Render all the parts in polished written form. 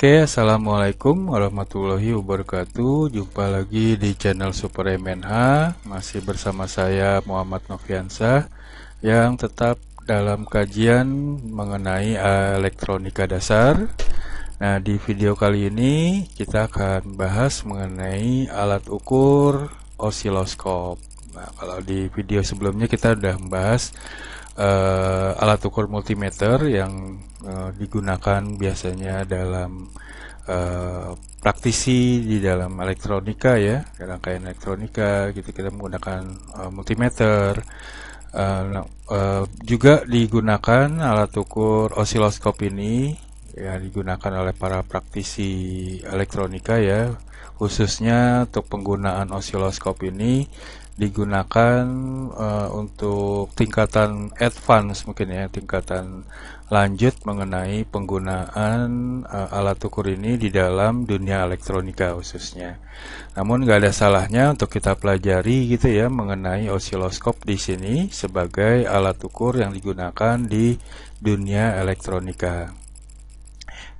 Oke, assalamualaikum warahmatullahi wabarakatuh. Jumpa lagi di channel Super MNH. Masih bersama saya Muhammad Noviansah yang tetap dalam kajian mengenai elektronika dasar. Nah, di video kali ini kita akan bahas mengenai alat ukur osiloskop. Nah, kalau di video sebelumnya kita sudah membahas alat ukur multimeter yang digunakan biasanya dalam praktisi di dalam elektronika ya, rangkaian elektronika gitu kita menggunakan multimeter. Juga digunakan alat ukur osiloskop ini ya, digunakan oleh para praktisi elektronika ya, khususnya untuk penggunaan osiloskop ini digunakan untuk tingkatan advance mungkin ya, tingkatan lanjut mengenai penggunaan alat ukur ini di dalam dunia elektronika khususnya. Namun nggak ada salahnya untuk kita pelajari gitu ya mengenai osiloskop di sini sebagai alat ukur yang digunakan di dunia elektronika.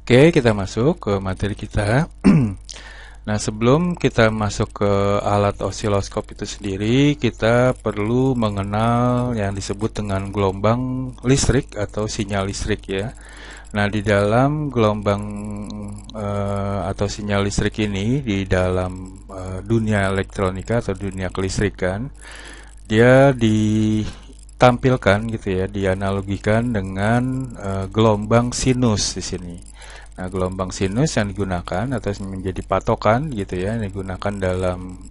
Oke, kita masuk ke materi kita. Nah, sebelum kita masuk ke alat osiloskop itu sendiri, kita perlu mengenal yang disebut dengan gelombang listrik atau sinyal listrik ya. Nah, di dalam gelombang atau sinyal listrik ini, di dalam dunia elektronika atau dunia kelistrikan, dia ditampilkan gitu ya, dianalogikan dengan gelombang sinus di sini. Nah, gelombang sinus yang digunakan atau menjadi patokan gitu ya, yang digunakan dalam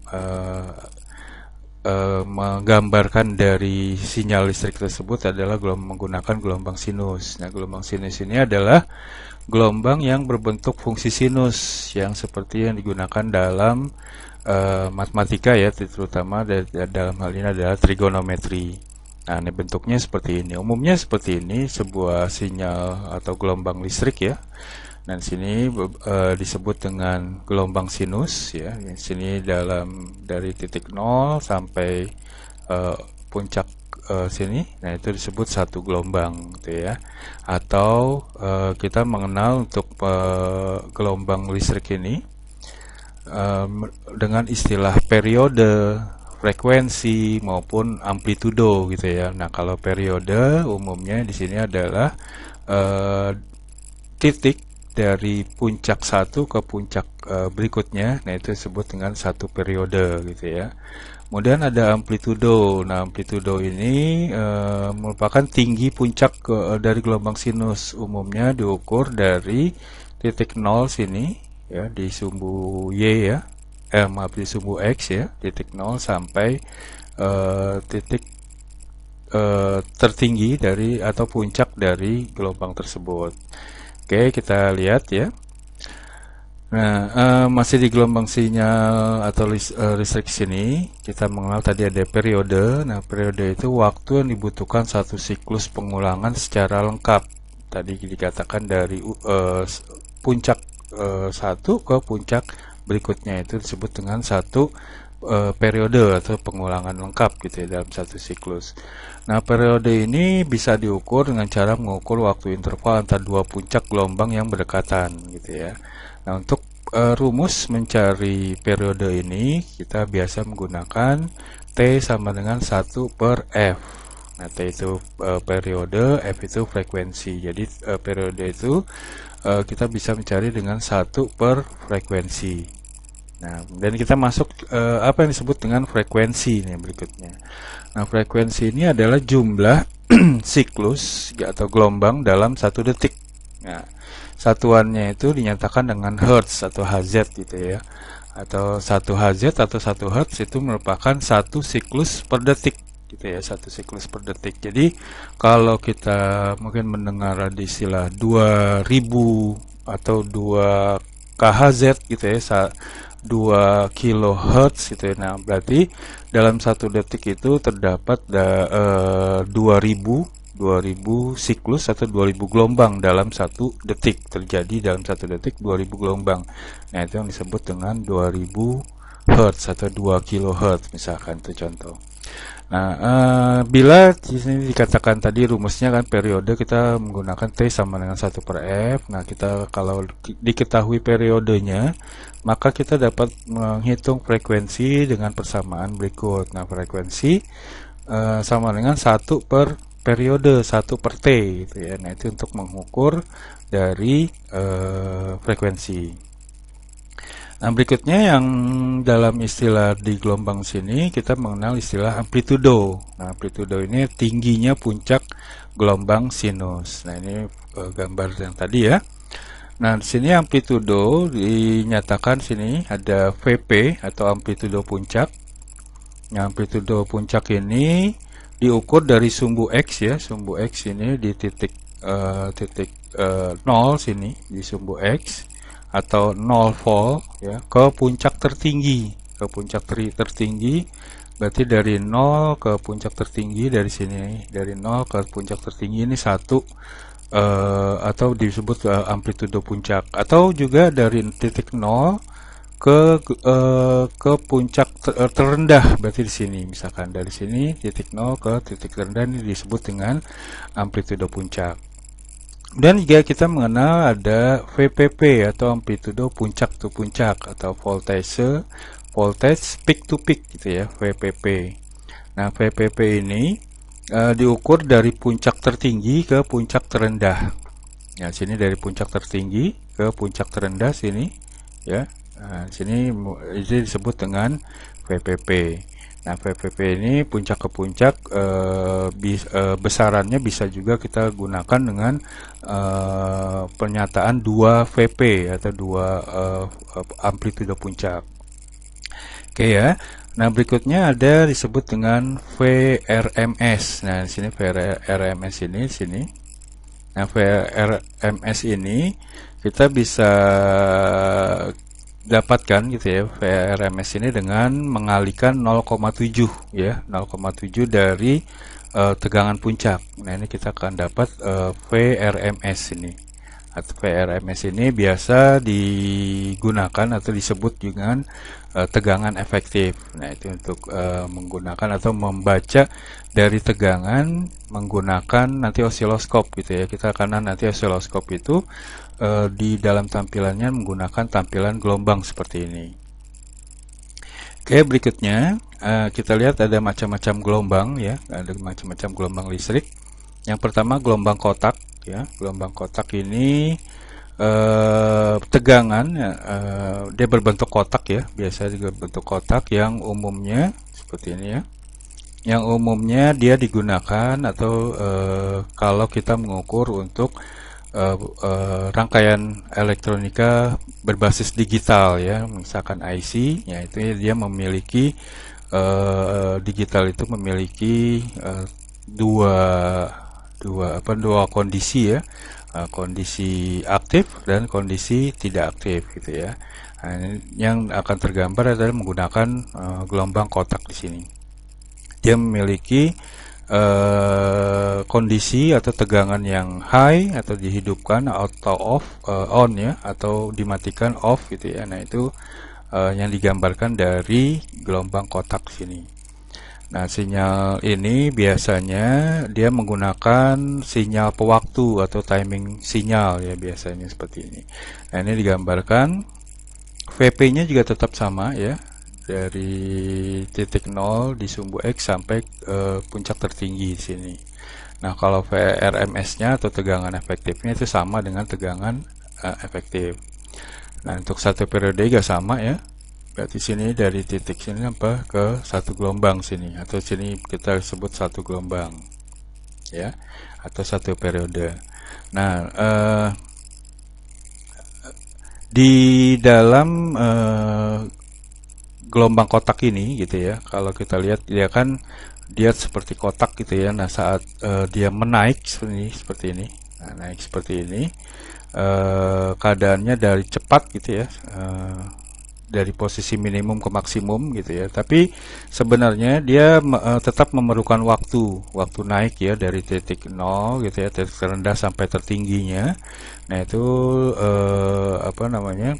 menggambarkan dari sinyal listrik tersebut adalah menggunakan gelombang sinus. Nah, gelombang sinus ini adalah gelombang yang berbentuk fungsi sinus yang seperti yang digunakan dalam matematika ya, terutama dalam hal ini adalah trigonometri. Nah, ini bentuknya seperti ini. Umumnya seperti ini, sebuah sinyal atau gelombang listrik ya. Nah, di sini disebut dengan gelombang sinus ya. Di sini dari titik 0 sampai puncak sini. Nah, itu disebut satu gelombang gitu ya. Atau kita mengenal untuk gelombang listrik ini dengan istilah periode, frekuensi maupun amplitudo gitu ya. Nah, kalau periode umumnya di sini adalah titik dari puncak satu ke puncak berikutnya. Nah, itu disebut dengan satu periode gitu ya. Kemudian ada amplitudo. Nah, amplitudo ini merupakan tinggi puncak dari gelombang sinus. Umumnya diukur dari titik 0 sini ya, di sumbu Y ya, di sumbu X ya, titik 0 sampai titik tertinggi dari atau puncak dari gelombang tersebut. Oke, kita lihat ya. Nah, masih di gelombang sinyal atau listrik sini, kita mengenal tadi ada periode. Nah, periode itu waktu yang dibutuhkan satu siklus pengulangan secara lengkap. Tadi dikatakan dari puncak satu ke puncak berikutnya, itu disebut dengan satu periode atau pengulangan lengkap gitu ya dalam satu siklus. Nah, periode ini bisa diukur dengan cara mengukur waktu interval antara dua puncak gelombang yang berdekatan gitu ya. Nah, untuk rumus mencari periode ini kita biasa menggunakan T sama dengan 1 per F. Nah, T itu periode, F itu frekuensi. Jadi periode itu kita bisa mencari dengan 1 per frekuensi. Nah, dan kita masuk apa yang disebut dengan frekuensi ini berikutnya. Nah, frekuensi ini adalah jumlah siklus atau gelombang dalam satu detik. Nah, satuannya itu dinyatakan dengan Hertz atau Hz gitu ya. Atau 1 Hz atau 1 Hertz itu merupakan satu siklus per detik gitu ya, satu siklus per detik. Jadi, kalau kita mungkin mendengar di istilah 2000 atau 2 kHz gitu ya, 2 kHz gitu ya. Nah, berarti dalam satu detik itu terdapat 2000 siklus atau 2000 gelombang dalam satu detik. Terjadi dalam satu detik 2000 gelombang. Nah, itu yang disebut dengan 2000 Hz atau 2 kHz misalkan, itu contoh. Nah, bila di sini dikatakan tadi rumusnya kan periode kita menggunakan T sama dengan 1 per F. Nah, kita kalau diketahui periodenya, maka kita dapat menghitung frekuensi dengan persamaan berikut. Nah, frekuensi sama dengan 1 per periode, 1 per T gitu ya. Nah, itu untuk mengukur dari frekuensi. Nah, berikutnya yang dalam istilah di gelombang sini kita mengenal istilah amplitudo. Nah, amplitudo ini tingginya puncak gelombang sinus. Nah, ini gambar yang tadi ya. Nah, di sini amplitudo dinyatakan sini ada VP atau amplitudo puncak. Nah, amplitudo puncak ini diukur dari sumbu X ya. Sumbu X ini di titik 0 sini di sumbu X atau 0 volt ya ke puncak tertinggi, tertinggi berarti dari 0 ke puncak tertinggi dari sini, dari 0 ke puncak tertinggi ini satu atau disebut amplitudo puncak, atau juga dari titik 0 ke puncak terendah, berarti di sini misalkan dari sini titik 0 ke titik terendah ini disebut dengan amplitudo puncak. Dan juga kita mengenal ada VPP atau amplitudo puncak to puncak atau voltage peak to peak gitu ya, VPP. Nah, VPP ini diukur dari puncak tertinggi ke puncak terendah. Ya, sini dari puncak tertinggi ke puncak terendah sini ya. Nah, sini ini disebut dengan VPP. Nah, VPP ini puncak ke puncak besarannya bisa juga kita gunakan dengan pernyataan 2 VP atau 2 amplitudo puncak. Oke ya. Nah, berikutnya ada disebut dengan VRMS. Nah, di sini VRMS ini sini. Nah, VRMS ini kita bisa dapatkan gitu ya VRMS ini dengan mengalihkan 0,7 ya, 0,7 dari tegangan puncak. Nah, ini kita akan dapat VRMS ini. Atau VRMS ini biasa digunakan atau disebut dengan tegangan efektif. Nah, itu untuk menggunakan atau membaca dari tegangan menggunakan nanti osiloskop gitu ya. Kita karena nanti osiloskop itu di dalam tampilannya menggunakan tampilan gelombang seperti ini. Oke, berikutnya kita lihat ada macam-macam gelombang ya, ada macam-macam gelombang listrik. Yang pertama gelombang kotak ya. Gelombang kotak ini tegangan dia berbentuk kotak ya, biasa juga bentuk kotak yang umumnya seperti ini ya. Yang umumnya dia digunakan atau kalau kita mengukur untuk rangkaian elektronika berbasis digital ya, misalkan IC, yaitu dia memiliki digital itu memiliki dua kondisi ya, kondisi aktif dan kondisi tidak aktif gitu ya. Nah, yang akan tergambar adalah menggunakan gelombang kotak di sini. Dia memiliki kondisi atau tegangan yang high atau dihidupkan atau off, on ya, atau dimatikan off gitu ya. Nah, itu yang digambarkan dari gelombang kotak sini. Nah, sinyal ini biasanya dia menggunakan sinyal pewaktu atau timing sinyal ya, biasanya seperti ini. Nah, ini digambarkan VP-nya juga tetap sama ya, dari titik 0 di sumbu X sampai puncak tertinggi di sini. Nah, kalau VRMS-nya atau tegangan efektifnya itu sama dengan tegangan efektif. Nah, untuk satu periode juga sama ya. Berarti sini dari titik sini sampai ke satu gelombang sini, atau sini kita sebut satu gelombang ya, atau satu periode. Nah, di dalam gelombang kotak ini gitu ya, kalau kita lihat dia kan dia seperti kotak gitu ya. Nah, saat dia menaik seperti ini, nah, naik seperti ini, keadaannya dari cepat gitu ya, dari posisi minimum ke maksimum gitu ya. Tapi sebenarnya dia tetap memerlukan waktu naik ya, dari titik 0 gitu ya, titik terendah sampai tertingginya. Nah, itu apa namanya,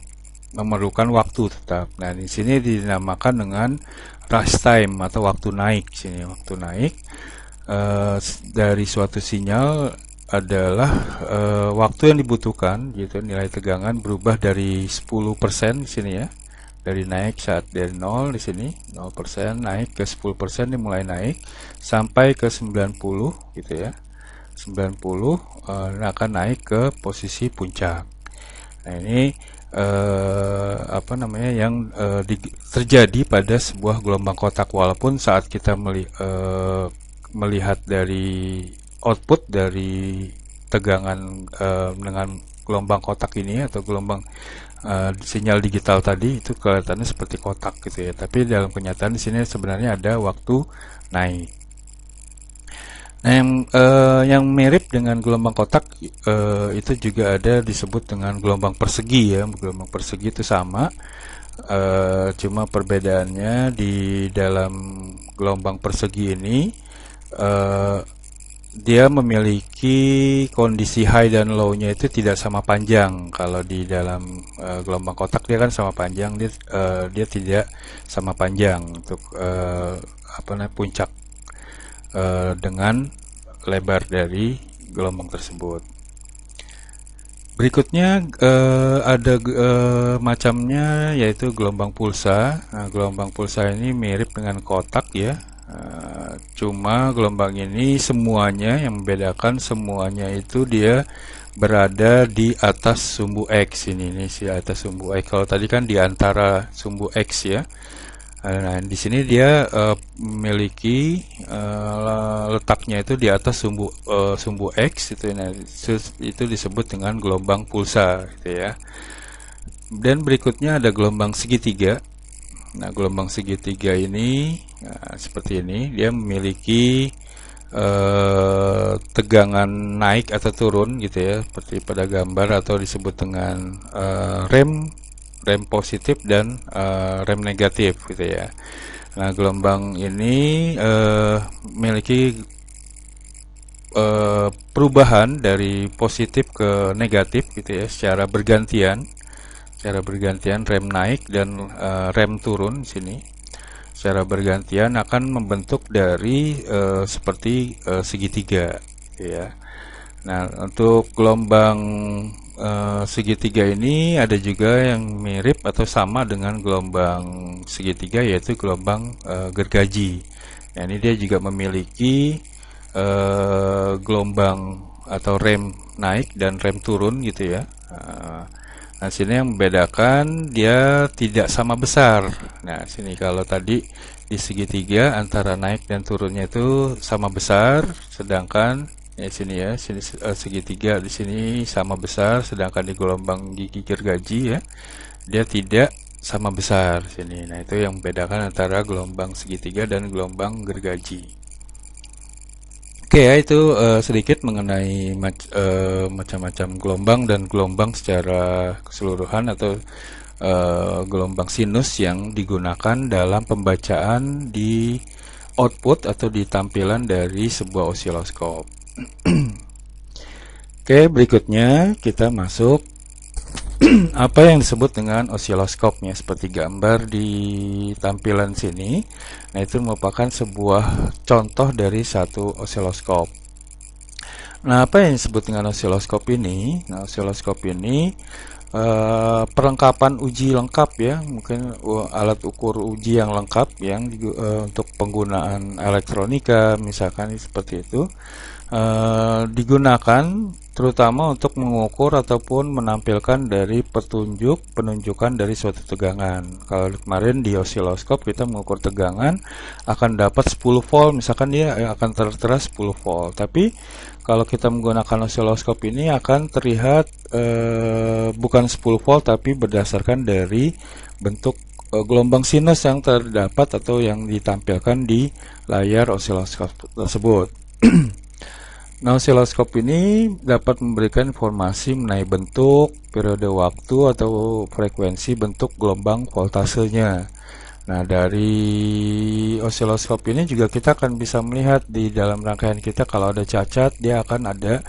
memerlukan waktu tetap. Nah, di sini dinamakan dengan rise time atau waktu naik. Sini waktu naik dari suatu sinyal adalah waktu yang dibutuhkan, gitu. Nilai tegangan berubah dari 10% di sini ya, dari naik saat dari 0 di sini 0% naik ke 10% dimulai naik sampai ke 90 gitu ya. 90 akan naik ke posisi puncak. Nah, ini apa namanya yang terjadi pada sebuah gelombang kotak, walaupun saat kita melihat dari output dari tegangan dengan gelombang kotak ini atau gelombang sinyal digital tadi itu kelihatannya seperti kotak gitu ya, tapi dalam kenyataan di sini sebenarnya ada waktu naik. Nah, yang mirip dengan gelombang kotak itu juga ada disebut dengan gelombang persegi ya. Gelombang persegi itu sama, cuma perbedaannya di dalam gelombang persegi ini dia memiliki kondisi high dan low-nya itu tidak sama panjang. Kalau di dalam gelombang kotak dia kan sama panjang, dia tidak sama panjang untuk apa namanya puncak dengan lebar dari gelombang tersebut. Berikutnya ada macamnya, yaitu gelombang pulsa. Nah, gelombang pulsa ini mirip dengan kotak ya, cuma gelombang ini semuanya yang membedakan, semuanya itu dia berada di atas sumbu X ini si atas sumbu X. Kalau tadi kan di antara sumbu X ya. Nah, di sini dia memiliki letaknya itu di atas sumbu X itu. Nah, itu disebut dengan gelombang pulsa gitu ya. Dan berikutnya ada gelombang segitiga. Nah, gelombang segitiga ini seperti ini, dia memiliki tegangan naik atau turun gitu ya, seperti pada gambar, atau disebut dengan rem positif dan rem negatif gitu ya. Nah, gelombang ini memiliki perubahan dari positif ke negatif gitu ya, secara bergantian rem naik dan rem turun sini secara bergantian akan membentuk dari seperti segitiga gitu ya. Nah, untuk gelombang segitiga ini ada juga yang mirip atau sama dengan gelombang segitiga, yaitu gelombang gergaji. Nah, ini dia juga memiliki gelombang atau rem naik dan rem turun gitu ya. Nah, sini yang membedakan dia tidak sama besar. Nah, sini kalau tadi di segitiga antara naik dan turunnya itu sama besar, sedangkan sini ya, sini segitiga di sini sama besar, sedangkan di gelombang gigi gergaji ya, dia tidak sama besar sini. Nah, itu yang membedakan antara gelombang segitiga dan gelombang gergaji. Oke ya, itu sedikit mengenai macam-macam gelombang dan gelombang secara keseluruhan, atau gelombang sinus yang digunakan dalam pembacaan di output atau di tampilan dari sebuah osiloskop. Oke, berikutnya kita masuk apa yang disebut dengan osiloskopnya, seperti gambar di tampilan sini. Nah, itu merupakan sebuah contoh dari satu osiloskop. Nah, apa yang disebut dengan osiloskop ini? Nah, osiloskop ini perlengkapan uji lengkap ya, mungkin alat ukur uji yang lengkap yang untuk penggunaan elektronika misalkan seperti itu, digunakan terutama untuk mengukur ataupun menampilkan dari penunjukan dari suatu tegangan. Kalau kemarin di osiloskop kita mengukur tegangan akan dapat 10 volt, misalkan dia akan tertera 10 volt. Tapi kalau kita menggunakan osiloskop ini akan terlihat bukan 10 volt, tapi berdasarkan dari bentuk gelombang sinus yang terdapat atau yang ditampilkan di layar osiloskop tersebut. Nah, osiloskop ini dapat memberikan informasi mengenai bentuk, periode waktu, atau frekuensi bentuk gelombang voltasenya. Nah, dari osiloskop ini juga kita akan bisa melihat di dalam rangkaian kita, kalau ada cacat, dia akan ada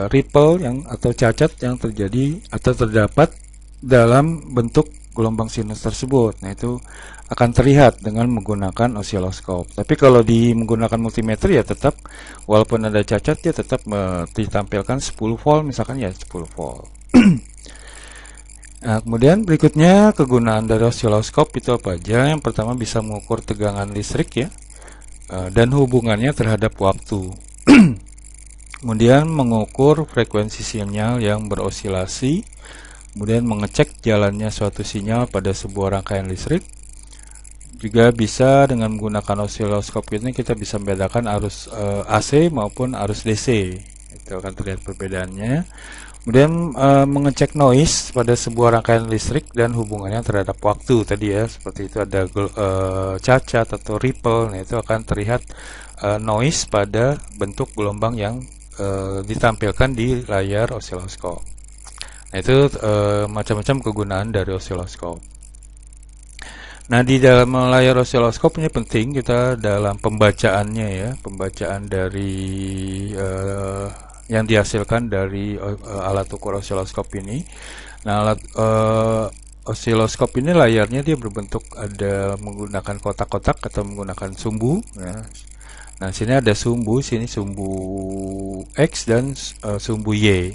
ripple atau cacat yang terjadi atau terdapat dalam bentuk gelombang sinus tersebut. Nah, itu akan terlihat dengan menggunakan osiloskop. Tapi kalau menggunakan multimeter ya tetap, walaupun ada cacat, dia tetap ditampilkan 10 volt misalkan, ya 10 volt. Nah, kemudian berikutnya kegunaan dari osiloskop itu apa aja? Yang pertama bisa mengukur tegangan listrik ya, dan hubungannya terhadap waktu. Kemudian mengukur frekuensi sinyal yang berosilasi, kemudian mengecek jalannya suatu sinyal pada sebuah rangkaian listrik. Juga bisa dengan menggunakan osiloskop ini kita bisa membedakan arus AC maupun arus DC. Itu akan terlihat perbedaannya. Kemudian mengecek noise pada sebuah rangkaian listrik dan hubungannya terhadap waktu tadi ya, seperti itu ada cacat atau ripple. Nah, itu akan terlihat noise pada bentuk gelombang yang ditampilkan di layar osiloskop. Nah, itu macam-macam kegunaan dari osiloskop. Nah, di dalam layar osiloskop ini penting kita dalam pembacaannya ya, pembacaan dari yang dihasilkan dari alat ukur osiloskop ini. Nah, alat osiloskop ini layarnya dia berbentuk ada menggunakan kotak-kotak atau menggunakan sumbu ya. Nah, sini ada sumbu, sini sumbu X dan sumbu Y.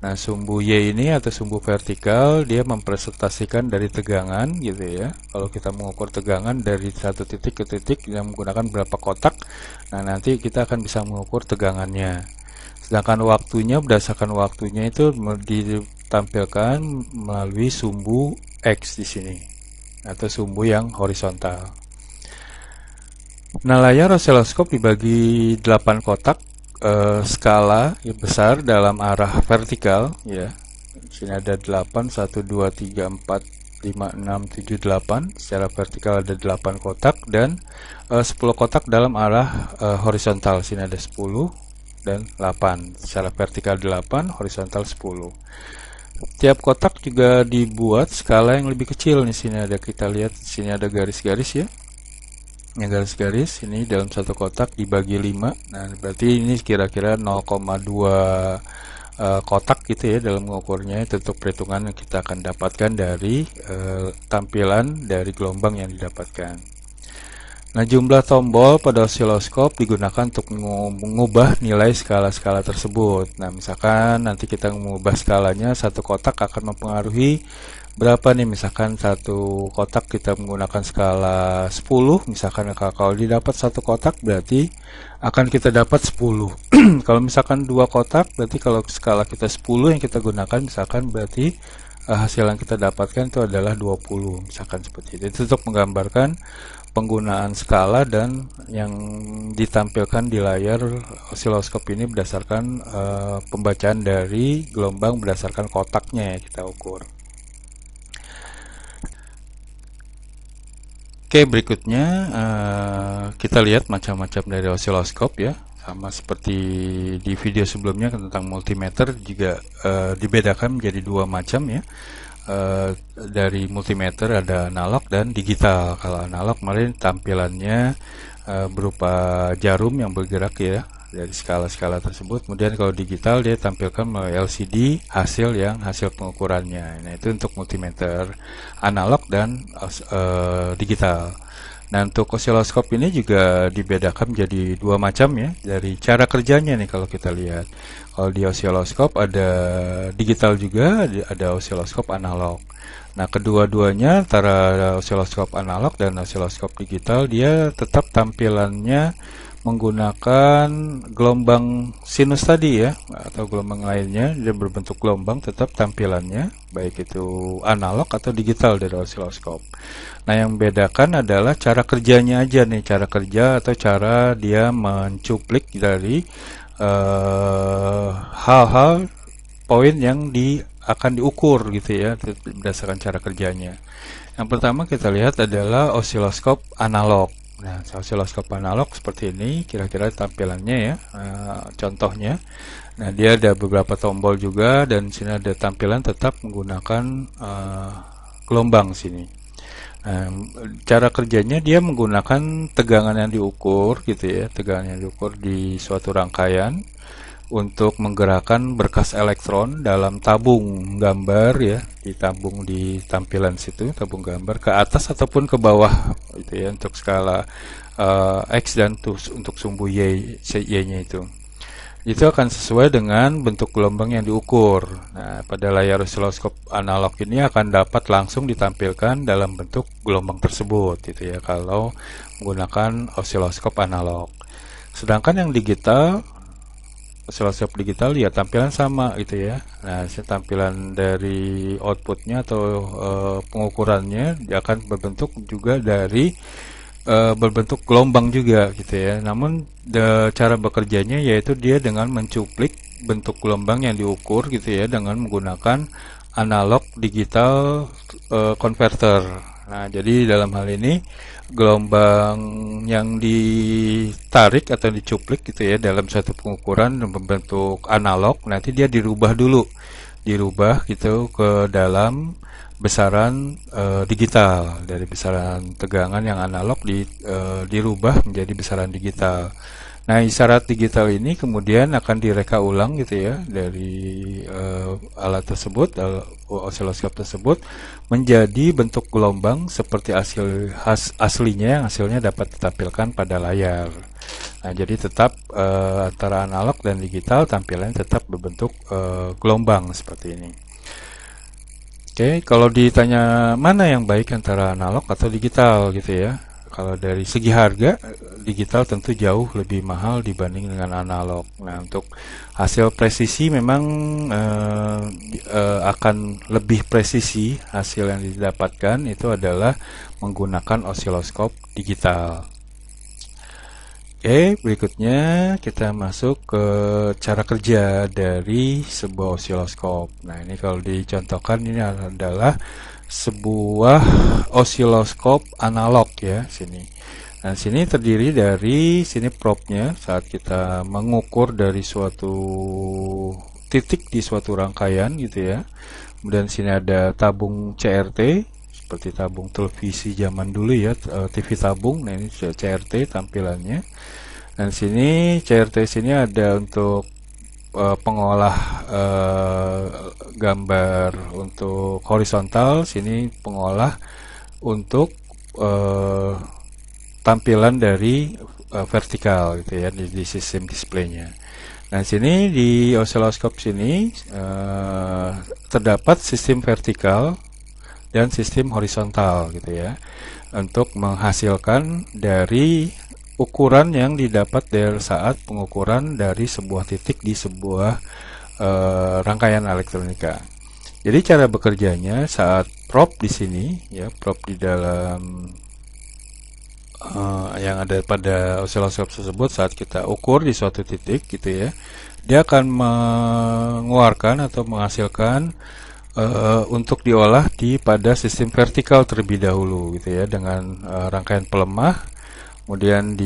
Nah, sumbu Y ini atau sumbu vertikal dia mempresentasikan dari tegangan gitu ya. Kalau kita mengukur tegangan dari satu titik ke titik yang menggunakan berapa kotak, nah nanti kita akan bisa mengukur tegangannya. Sedangkan waktunya, berdasarkan waktunya itu ditampilkan melalui sumbu X di sini atau sumbu yang horizontal. Nah, layar osiloskop dibagi 8 kotak skala yang besar dalam arah vertikal ya. Di sini ada 8, 1 2 3 4 5 6 7 8. Secara vertikal ada 8 kotak dan 10 kotak dalam arah horizontal. Sini ada 10 dan 8. Secara vertikal 8, horizontal 10. Tiap kotak juga dibuat skala yang lebih kecil. Di sini ada, kita lihat di sini ada garis-garis ya. Yang garis-garis ini dalam satu kotak dibagi 5. Nah, berarti ini kira-kira 0,2 kotak gitu ya dalam mengukurnya. Itu untuk perhitungan yang kita akan dapatkan dari tampilan dari gelombang yang didapatkan. Nah, jumlah tombol pada osiloskop digunakan untuk mengubah nilai skala-skala tersebut. Nah, misalkan nanti kita mengubah skalanya, satu kotak akan mempengaruhi berapa nih, misalkan satu kotak kita menggunakan skala 10, misalkan kalau didapat satu kotak berarti akan kita dapat 10. Kalau misalkan dua kotak berarti kalau skala kita 10 yang kita gunakan misalkan berarti hasil yang kita dapatkan itu adalah 20, misalkan seperti itu. Itu untuk menggambarkan penggunaan skala dan yang ditampilkan di layar osiloskop ini berdasarkan pembacaan dari gelombang berdasarkan kotaknya yang kita ukur. Oke, berikutnya kita lihat macam-macam dari osiloskop ya. Sama seperti di video sebelumnya tentang multimeter juga dibedakan menjadi dua macam ya. Dari multimeter ada analog dan digital. Kalau analog kemarin tampilannya berupa jarum yang bergerak ya dari skala-skala tersebut. Kemudian kalau digital dia tampilkan melalui LCD hasil pengukurannya. Nah, itu untuk multimeter analog dan digital. Nah, untuk osiloskop ini juga dibedakan menjadi dua macam ya. Dari cara kerjanya nih kalau kita lihat. Kalau di osiloskop ada digital juga, ada osiloskop analog. Nah, kedua-duanya antara osiloskop analog dan osiloskop digital dia tetap tampilannya menggunakan gelombang sinus tadi ya, atau gelombang lainnya, dia berbentuk gelombang tetap tampilannya, baik itu analog atau digital dari osiloskop. Nah, yang membedakan adalah cara kerjanya aja nih, cara kerja atau cara dia mencuplik dari hal-hal poin yang akan diukur gitu ya berdasarkan cara kerjanya. Yang pertama kita lihat adalah osiloskop analog. Nah, osiloskop analog seperti ini kira-kira tampilannya ya, contohnya. Nah, dia ada beberapa tombol juga dan sini ada tampilan tetap menggunakan gelombang sini. Nah, cara kerjanya dia menggunakan tegangan yang diukur gitu ya, tegangan yang diukur di suatu rangkaian. untuk menggerakkan berkas elektron dalam tabung gambar ya, ditabung di tampilan situ, tabung gambar ke atas ataupun ke bawah itu ya, untuk skala X dan untuk sumbu Y-nya itu akan sesuai dengan bentuk gelombang yang diukur. Nah, pada layar osiloskop analog ini akan dapat langsung ditampilkan dalam bentuk gelombang tersebut gitu ya, kalau menggunakan osiloskop analog. Sedangkan yang digital, osiloskop digital ya tampilan sama gitu ya. Nah, tampilan dari outputnya atau pengukurannya dia akan berbentuk juga dari berbentuk gelombang juga gitu ya. Namun cara bekerjanya yaitu dia dengan mencuplik bentuk gelombang yang diukur gitu ya dengan menggunakan analog digital converter. Nah, jadi dalam hal ini gelombang yang ditarik atau dicuplik gitu ya dalam satu pengukuran berbentuk analog, nanti dia dirubah gitu ke dalam besaran digital, dari besaran tegangan yang analog dirubah menjadi besaran digital. Nah, isyarat digital ini kemudian akan direka ulang gitu ya dari alat tersebut, osiloskop tersebut menjadi bentuk gelombang seperti aslinya yang hasilnya dapat ditampilkan pada layar. Nah, jadi tetap antara analog dan digital tampilannya tetap berbentuk gelombang seperti ini. Oke, kalau ditanya mana yang baik antara analog atau digital gitu ya. Kalau dari segi harga, digital tentu jauh lebih mahal dibanding dengan analog. Nah, untuk hasil presisi memang akan lebih presisi hasil yang didapatkan itu adalah menggunakan osiloskop digital. Oke, berikutnya kita masuk ke cara kerja dari sebuah osiloskop. Nah, ini kalau dicontohkan ini adalah sebuah osiloskop analog ya, sini. Nah, sini terdiri dari probnya saat kita mengukur dari suatu titik di suatu rangkaian gitu ya. Kemudian sini ada tabung CRT seperti tabung televisi zaman dulu ya, TV tabung. Nah, ini CRT tampilannya. Dan sini CRT sini ada untuk pengolah gambar untuk horizontal, sini pengolah untuk tampilan dari vertikal gitu ya di sistem displaynya. Nah, sini di osiloskop sini terdapat sistem vertikal dan sistem horizontal gitu ya, untuk menghasilkan dari ukuran yang didapat dari saat pengukuran dari sebuah titik di sebuah rangkaian elektronika. Jadi cara bekerjanya saat probe di sini ya, probe di dalam yang ada pada osiloskop tersebut, saat kita ukur di suatu titik gitu ya, dia akan mengeluarkan atau menghasilkan untuk diolah pada sistem vertikal terlebih dahulu gitu ya, dengan rangkaian pelemah, kemudian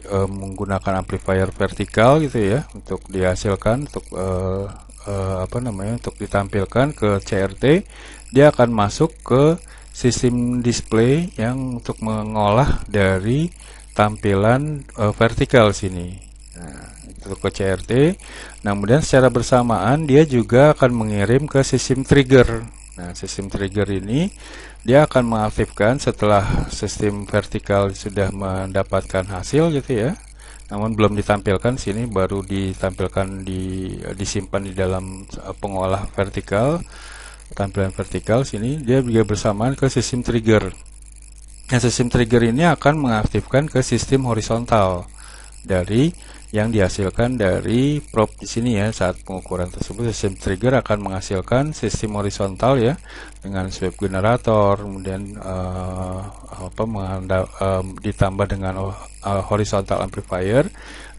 menggunakan amplifier vertikal gitu ya untuk dihasilkan untuk untuk ditampilkan ke CRT. Dia akan masuk ke sistem display yang untuk mengolah dari tampilan vertikal sini. Nah, itu ke CRT. Nah, kemudian secara bersamaan dia juga akan mengirim ke sistem trigger. Nah, sistem trigger ini dia akan mengaktifkan setelah sistem vertikal sudah mendapatkan hasil gitu ya, namun belum ditampilkan sini, baru ditampilkan disimpan di dalam pengolah vertikal, tampilan vertikal sini. Dia juga bersamaan ke sistem trigger. Nah, sistem trigger ini akan mengaktifkan ke sistem horizontal dari yang dihasilkan dari probe di sini ya. Saat pengukuran tersebut, sistem trigger akan menghasilkan sistem horizontal ya, dengan sweep generator, kemudian ditambah dengan horizontal amplifier.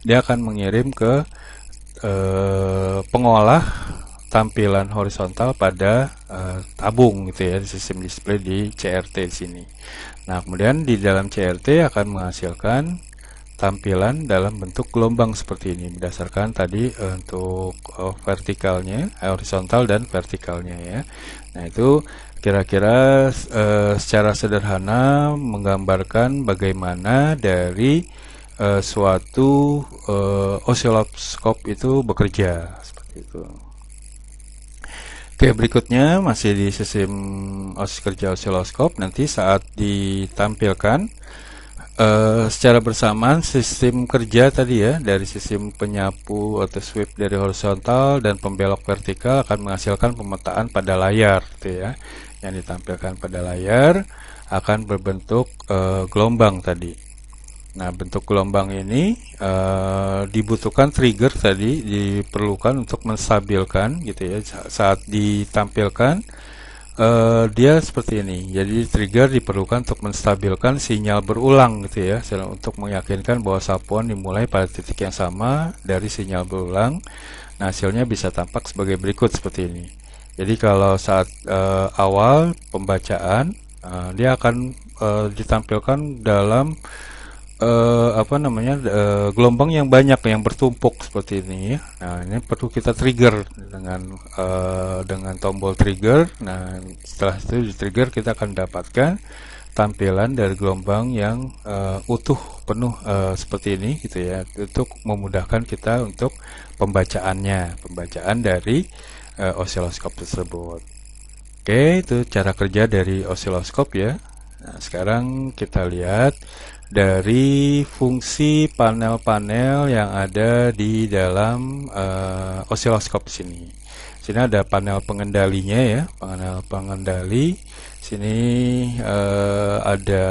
Dia akan mengirim ke pengolah tampilan horizontal pada tabung gitu ya, di sistem display di CRT di sini. Nah, kemudian di dalam CRT akan menghasilkan tampilan dalam bentuk gelombang seperti ini berdasarkan tadi untuk vertikalnya, horizontal dan vertikalnya ya. Nah, itu kira-kira secara sederhana menggambarkan bagaimana dari suatu osiloskop itu bekerja seperti itu. Oke, berikutnya masih di sistem kerja osiloskop. Nanti saat ditampilkan secara bersamaan sistem kerja tadi ya, dari sistem penyapu atau sweep dari horizontal dan pembelok vertikal akan menghasilkan pemetaan pada layar gitu ya. Yang ditampilkan pada layar akan berbentuk gelombang tadi. Nah, bentuk gelombang ini dibutuhkan trigger tadi, diperlukan untuk menstabilkan gitu ya. Saat ditampilkan dia seperti ini. Jadi trigger diperlukan untuk menstabilkan sinyal berulang gitu ya, untuk meyakinkan bahwa sapuan dimulai pada titik yang sama dari sinyal berulang. Nah, hasilnya bisa tampak sebagai berikut seperti ini. Jadi kalau saat awal pembacaan dia akan ditampilkan dalam gelombang yang banyak yang bertumpuk seperti ini ya. Nah, ini perlu kita trigger dengan tombol trigger. Nah, setelah itu di trigger kita akan dapatkan tampilan dari gelombang yang utuh penuh seperti ini gitu ya, untuk memudahkan kita untuk pembacaan dari osiloskop tersebut. Oke, itu cara kerja dari osiloskop ya. Nah, sekarang kita lihat dari fungsi panel-panel yang ada di dalam osiloskop sini. Sini ada panel pengendalinya ya, panel pengendali. Sini ada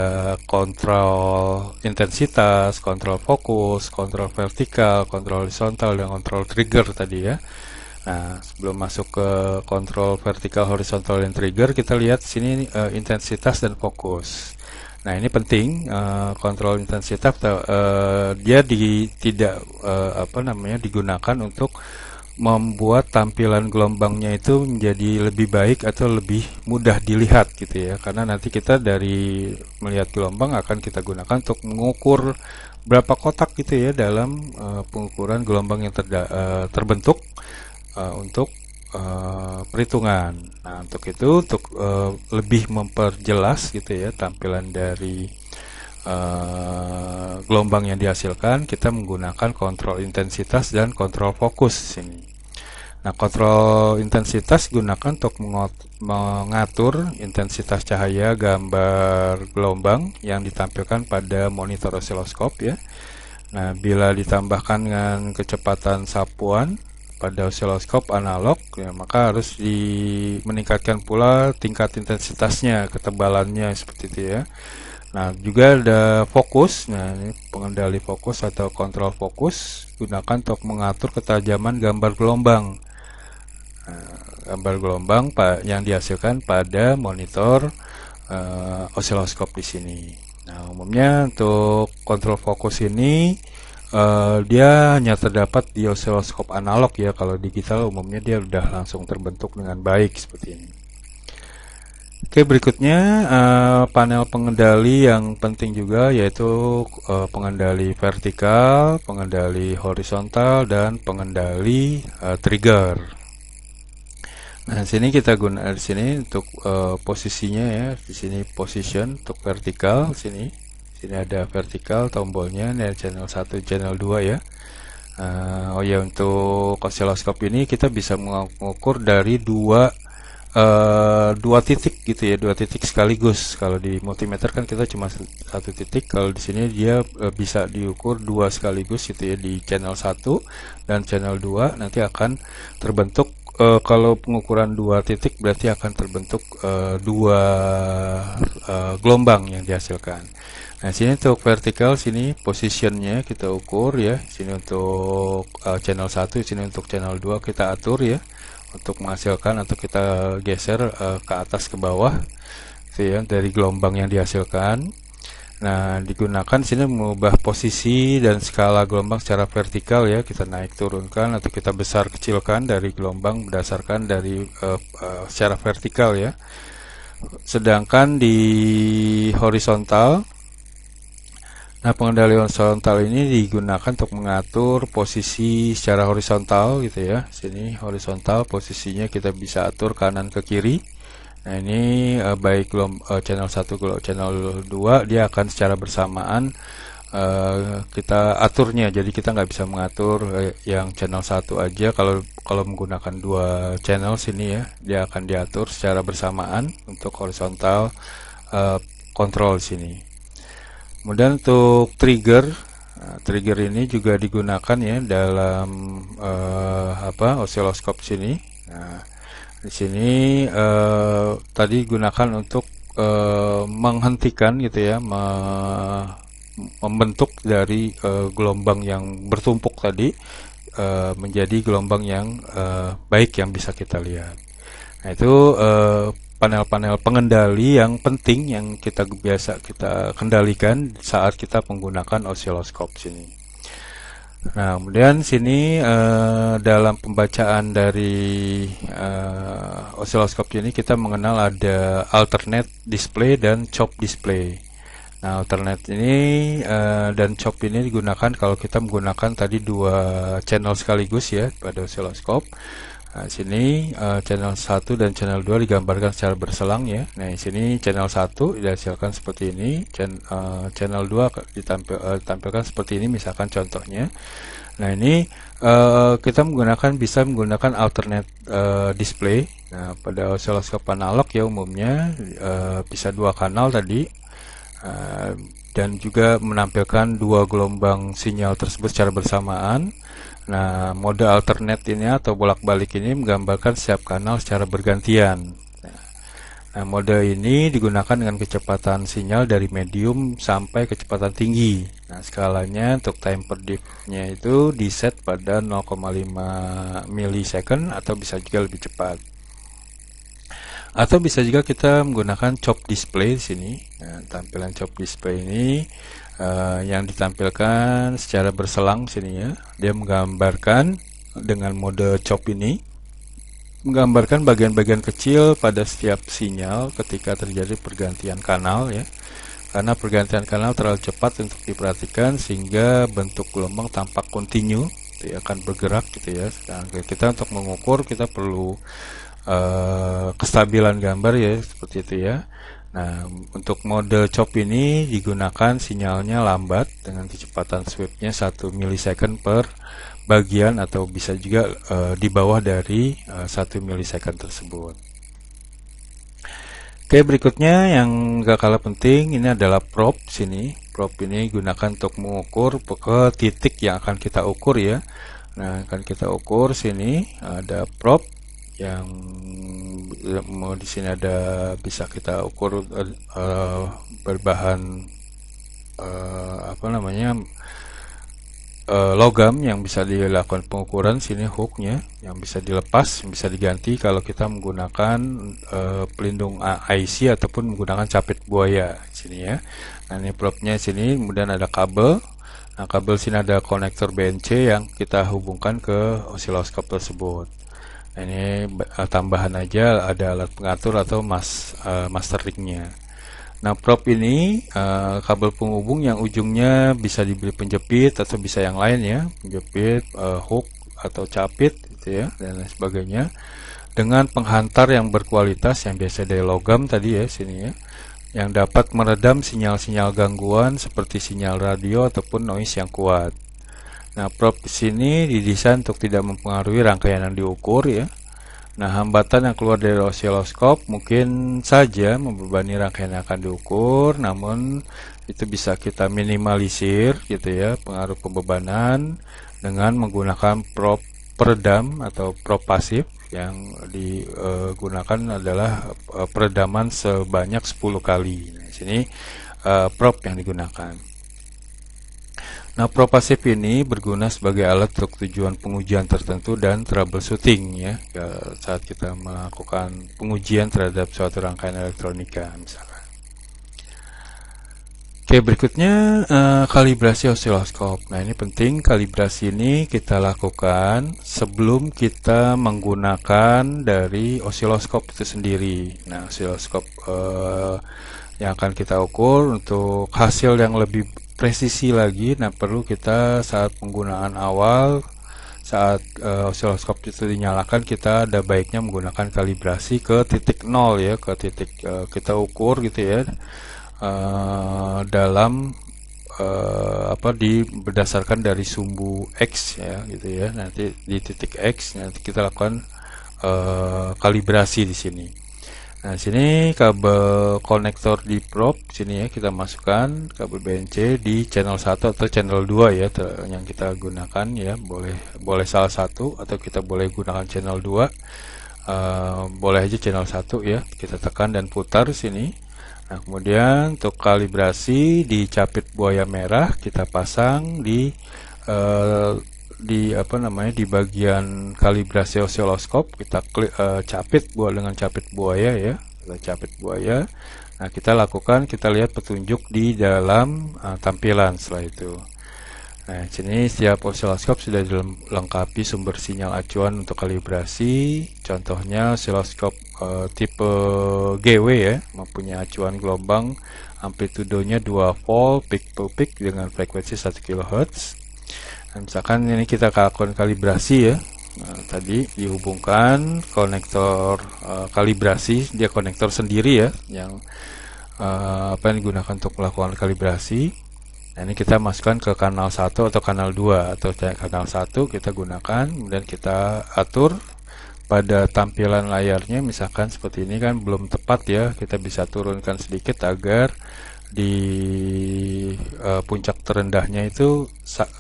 kontrol intensitas, kontrol fokus, kontrol vertikal, kontrol horizontal, dan kontrol trigger tadi ya. Nah, sebelum masuk ke kontrol vertikal, horizontal, dan trigger, kita lihat sini intensitas dan fokus. Nah, ini penting, kontrol intensitas dia tidak digunakan untuk membuat tampilan gelombangnya itu menjadi lebih baik atau lebih mudah dilihat gitu ya, karena nanti kita dari melihat gelombang akan kita gunakan untuk mengukur berapa kotak gitu ya dalam pengukuran gelombang yang terbentuk untuk perhitungan. Nah, untuk itu, untuk lebih memperjelas gitu ya tampilan dari gelombang yang dihasilkan, kita menggunakan kontrol intensitas dan kontrol fokus di sini. Nah, kontrol intensitas gunakan untuk mengatur intensitas cahaya gambar gelombang yang ditampilkan pada monitor osiloskop ya. Nah, bila ditambahkan dengan kecepatan sapuan pada osiloskop analog ya, maka harus meningkatkan pula tingkat intensitasnya, ketebalannya seperti itu ya. Nah, juga ada fokus. Nah, ini pengendali fokus atau kontrol fokus gunakan untuk mengatur ketajaman gambar gelombang. Nah, gambar gelombang yang dihasilkan pada monitor osiloskop di sini. Nah, umumnya untuk kontrol fokus ini dia hanya terdapat di osiloskop analog ya. Kalau digital umumnya dia sudah langsung terbentuk dengan baik seperti ini. Oke, berikutnya panel pengendali yang penting juga, yaitu pengendali vertikal, pengendali horizontal, dan pengendali trigger. Nah, sini kita gunakan di sini untuk posisinya ya. Di sini position untuk vertikal sini. Sini ada vertikal tombolnya, ini channel 1, channel 2 ya. Oh ya, untuk osiloskop ini kita bisa mengukur dari dua titik gitu ya, dua titik sekaligus. Kalau di multimeter kan kita cuma satu titik, kalau di sini dia bisa diukur dua sekaligus gitu ya, di channel 1 dan channel 2 nanti akan terbentuk. Kalau pengukuran dua titik berarti akan terbentuk dua gelombang yang dihasilkan. Nah, sini untuk vertikal, sini positionnya kita ukur ya. Sini untuk channel 1, sini untuk channel 2 kita atur ya, untuk menghasilkan atau kita geser ke atas ke bawah gitu ya, dari gelombang yang dihasilkan. Nah, digunakan sini mengubah posisi dan skala gelombang secara vertikal ya, kita naik turunkan atau kita besar kecilkan dari gelombang berdasarkan dari secara vertikal ya. Sedangkan di horizontal, nah, pengendali horizontal ini digunakan untuk mengatur posisi secara horizontal gitu ya. Sini horizontal, posisinya kita bisa atur kanan ke kiri. Nah, ini baik channel 1 kalau channel 2 dia akan secara bersamaan kita aturnya. Jadi kita nggak bisa mengatur yang channel satu aja. Kalau menggunakan dua channel sini ya, dia akan diatur secara bersamaan untuk horizontal control sini. Kemudian untuk trigger, trigger ini juga digunakan ya dalam osiloskop sini. Nah, di sini tadi gunakan untuk menghentikan gitu ya, membentuk dari gelombang yang bertumpuk tadi menjadi gelombang yang baik yang bisa kita lihat. Nah, itu panel-panel pengendali yang penting yang kita biasa kita kendalikan saat kita menggunakan osiloskop sini. Nah, kemudian sini dalam pembacaan dari osiloskop ini kita mengenal ada alternate display dan chop display. Nah, alternate ini dan chop ini digunakan kalau kita menggunakan tadi dua channel sekaligus ya pada osiloskop. Nah, sini channel 1 dan channel 2 digambarkan secara berselang ya. Nah, di sini channel 1 dihasilkan seperti ini, channel 2 ditampilkan seperti ini misalkan contohnya. Nah, ini kita bisa menggunakan alternate display. Nah, pada osiloskop analog ya umumnya bisa dua kanal tadi. Dan juga menampilkan dua gelombang sinyal tersebut secara bersamaan. Nah, mode alternate ini atau bolak-balik ini menggambarkan setiap kanal secara bergantian. Nah, mode ini digunakan dengan kecepatan sinyal dari medium sampai kecepatan tinggi. Nah, skalanya untuk time per diff-nya itu diset pada 0,5 millisecond atau bisa juga lebih cepat. Atau bisa juga kita menggunakan chop display di sini. Nah, tampilan chop display ini yang ditampilkan secara berselang sini ya. Dia menggambarkan dengan mode chop ini menggambarkan bagian-bagian kecil pada setiap sinyal ketika terjadi pergantian kanal ya. Karena pergantian kanal terlalu cepat untuk diperhatikan sehingga bentuk gelombang tampak kontinu, itu akan bergerak gitu ya. Sedangkan kita untuk mengukur kita perlu kestabilan gambar ya seperti itu ya. Nah, untuk mode chop ini digunakan sinyalnya lambat dengan kecepatan sweepnya 1 millisecond per bagian atau bisa juga di bawah dari 1 millisecond tersebut. Oke, berikutnya yang gak kalah penting ini adalah probe sini. Probe ini gunakan untuk mengukur ke titik yang akan kita ukur ya. Nah, akan kita ukur sini ada probe yang di sini ada bisa kita ukur berbahan logam yang bisa dilakukan pengukuran. Sini hooknya yang bisa dilepas, bisa diganti kalau kita menggunakan pelindung IC ataupun menggunakan capit buaya sini ya. Nah, ini probe-nya sini, kemudian ada kabel. Nah, kabel sini ada konektor BNC yang kita hubungkan ke osiloskop tersebut. Nah, ini tambahan aja ada alat pengatur atau master ring-nya. Nah, probe ini kabel penghubung yang ujungnya bisa diberi penjepit atau bisa yang lain ya, penjepit, hook atau capit gitu ya, dan lain sebagainya. Dengan penghantar yang berkualitas yang biasa dari logam tadi ya sini ya, yang dapat meredam sinyal-sinyal gangguan seperti sinyal radio ataupun noise yang kuat. Nah, probe di sini didesain untuk tidak mempengaruhi rangkaian yang diukur ya. Nah, hambatan yang keluar dari osiloskop mungkin saja membebani rangkaian yang akan diukur, namun itu bisa kita minimalisir gitu ya, pengaruh pembebanan dengan menggunakan probe peredam atau probe pasif yang digunakan adalah peredaman sebanyak 10 kali. Nah, di sini probe yang digunakan. Nah, probe pasif ini berguna sebagai alat untuk tujuan pengujian tertentu dan troubleshooting ya, saat kita melakukan pengujian terhadap suatu rangkaian elektronika misalkan. Oke, berikutnya kalibrasi osiloskop. Nah, ini penting, kalibrasi ini kita lakukan sebelum kita menggunakan dari osiloskop itu sendiri. Nah, osiloskop yang akan kita ukur untuk hasil yang lebih presisi lagi. Nah, perlu kita saat penggunaan awal, saat osiloskop itu dinyalakan, kita ada baiknya menggunakan kalibrasi ke titik 0 ya, ke titik kita ukur gitu ya, dalam berdasarkan dari sumbu X ya gitu ya. Nanti di titik X nanti kita lakukan kalibrasi di sini. Nah, sini kabel konektor di probe sini ya, kita masukkan kabel BNC di channel 1 atau channel 2 ya yang kita gunakan ya. Boleh salah satu atau kita boleh gunakan channel 2. Boleh aja channel 1 ya. Kita tekan dan putar sini. Nah, kemudian untuk kalibrasi di capit buaya merah kita pasang di di bagian kalibrasi osiloskop. Kita klik capit dengan capit buaya ya, kita capit buaya. Nah, kita lihat petunjuk di dalam tampilan setelah itu. Nah, sini setiap osiloskop sudah dilengkapi sumber sinyal acuan untuk kalibrasi. Contohnya osiloskop tipe GW ya, mempunyai acuan gelombang amplitudenya 2 volt peak to peak dengan frekuensi 1 kHz. Nah, misalkan ini kita lakukan kalibrasi ya. Nah, tadi dihubungkan konektor kalibrasi, dia konektor sendiri ya yang yang digunakan untuk melakukan kalibrasi. Nah, ini kita masukkan ke kanal 1 atau kanal 2 atau kanal 1 kita gunakan, kemudian kita atur pada tampilan layarnya. Misalkan seperti ini kan belum tepat ya, kita bisa turunkan sedikit agar di puncak terendahnya itu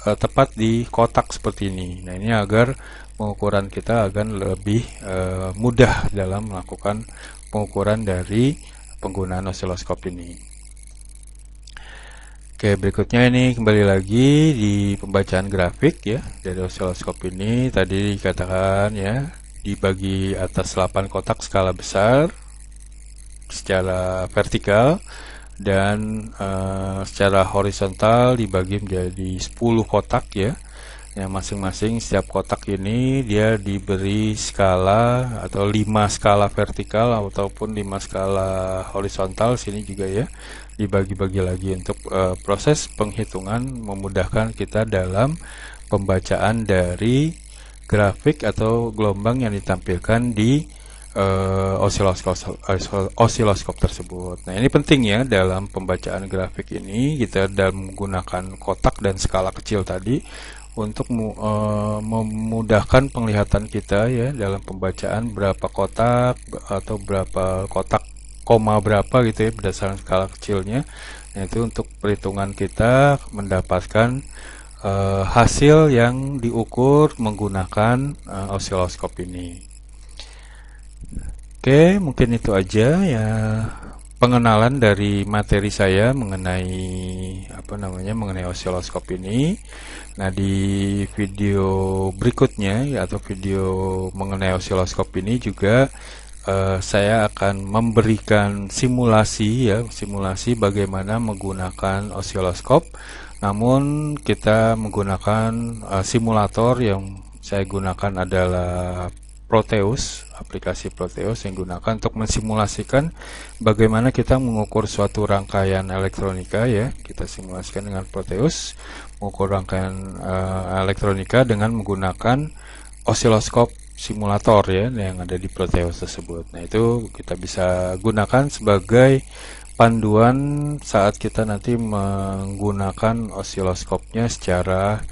tepat di kotak seperti ini. Nah, ini agar pengukuran kita akan lebih mudah dalam melakukan pengukuran dari penggunaan osiloskop ini. Oke, berikutnya ini kembali lagi di pembacaan grafik ya dari osiloskop ini. Tadi dikatakan ya dibagi atas 8 kotak skala besar secara vertikal, dan secara horizontal dibagi menjadi 10 kotak ya. Yang masing-masing setiap kotak ini dia diberi skala atau 5 skala vertikal ataupun 5 skala horizontal. Sini juga ya dibagi-bagi lagi untuk proses penghitungan, memudahkan kita dalam pembacaan dari grafik atau gelombang yang ditampilkan di osiloskop tersebut. Nah, ini penting ya dalam pembacaan grafik ini, kita dalam menggunakan kotak dan skala kecil tadi untuk memudahkan penglihatan kita ya dalam pembacaan berapa kotak atau berapa kotak koma berapa gitu ya berdasarkan skala kecilnya. Nah, itu untuk perhitungan kita mendapatkan hasil yang diukur menggunakan osiloskop ini. Oke, mungkin itu aja ya pengenalan dari materi saya mengenai mengenai osiloskop ini. Nah, di video berikutnya ya, atau video mengenai osiloskop ini juga saya akan memberikan simulasi bagaimana menggunakan osiloskop. Namun kita menggunakan simulator yang saya gunakan adalah Proteus, aplikasi Proteus yang digunakan untuk mensimulasikan bagaimana kita mengukur suatu rangkaian elektronika ya. Kita simulasikan dengan Proteus, mengukur rangkaian elektronika dengan menggunakan osiloskop simulator ya yang ada di Proteus tersebut. Nah, itu kita bisa gunakan sebagai panduan saat kita nanti menggunakan osiloskopnya secara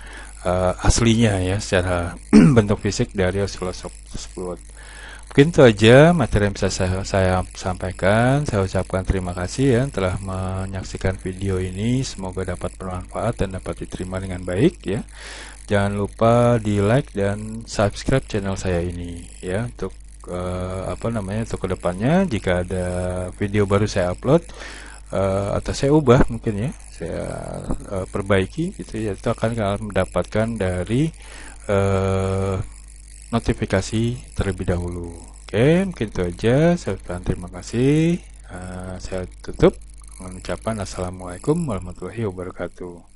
aslinya ya, secara bentuk fisik dari osiloskop tersebut. Mungkin itu aja materi yang bisa saya sampaikan. Saya ucapkan terima kasih ya telah menyaksikan video ini. Semoga dapat bermanfaat dan dapat diterima dengan baik ya. Jangan lupa di like dan subscribe channel saya ini ya untuk untuk kedepannya jika ada video baru saya upload atau saya ubah mungkin ya, saya perbaiki gitu ya, itu akan kalian mendapatkan dari notifikasi terlebih dahulu. Oke, mungkin itu aja. Saya ucapkan terima kasih. Saya tutup dengan ucapan assalamualaikum warahmatullahi wabarakatuh.